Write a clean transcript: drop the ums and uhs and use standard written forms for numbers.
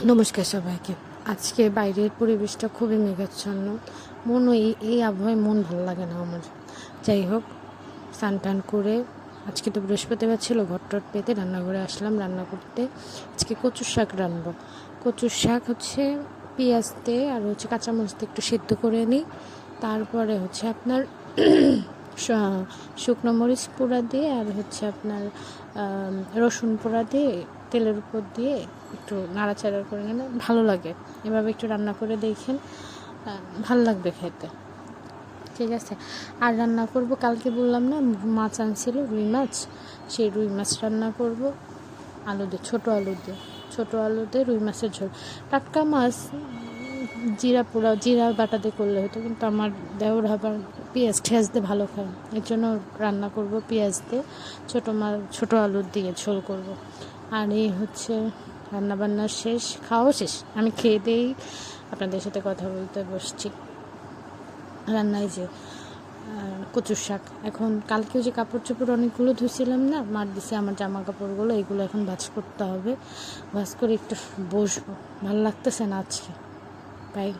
নমস্কার সবাইকে। আজকে বাইরের পরিবেশটা খুবই মেঘাচ্ছন্ন। মনও এই আবহাওয়ায় মন ভালো লাগে না আমার। যাই হোক, স্নান টান করে আজকে তো বৃহস্পতিবার ছিল, ঘর-টর পেতে রান্নাঘরে আসলাম রান্না করতে। আজকে কচুর শাক রান্নাবো। কচুর শাক হচ্ছে পেঁয়াজ দিয়ে আর হচ্ছে কাঁচামরিচ দিয়ে একটু সেদ্ধ করে নিই। তারপরে হচ্ছে আপনার শুকনো মরিচ পোড়া দিয়ে আর হচ্ছে আপনার রসুন পোড়া দিয়ে তেলের উপর দিয়ে একটু নাড়াচাড়া করে নিলে ভালো লাগে। এভাবে একটু রান্না করে দেখেন, ভালো লাগবে খেতে। ঠিক আছে। আর রান্না করব, কালকে বললাম না মাছ আনছিল, রুই মাছ। সেই রুই মাছ রান্না করব আলু দিয়ে, ছোটো আলু দিয়ে রুই মাছের ঝোল। টাটকা মাছ জিরা বাটা দিয়ে করলে হতো, কিন্তু আমার দেওর আবার পেঁয়াজ ঠেয়াজ দিয়ে ভালো খায়, এর জন্য রান্না করব পেঁয়াজ দিয়ে, ছোটো আলু দিয়ে ঝোল করব। আর এই হচ্ছে রান্নাবান্না শেষ, খাওয়া শেষ, আমি খেয়ে দিয়েই আপনাদের সাথে কথা বলতে বসছি। রান্নায় যে কচুর শাক, এখন কালকেও যে কাপড় চোপড় অনেকগুলো ধুয়েছিলাম না, মার দিছে আমার জামা কাপড়গুলো, এগুলো এখন ভাঁজ করতে হবে। ভাঁজ করে একটু বসবো, ভালো লাগতেছে না আজকে। বাই।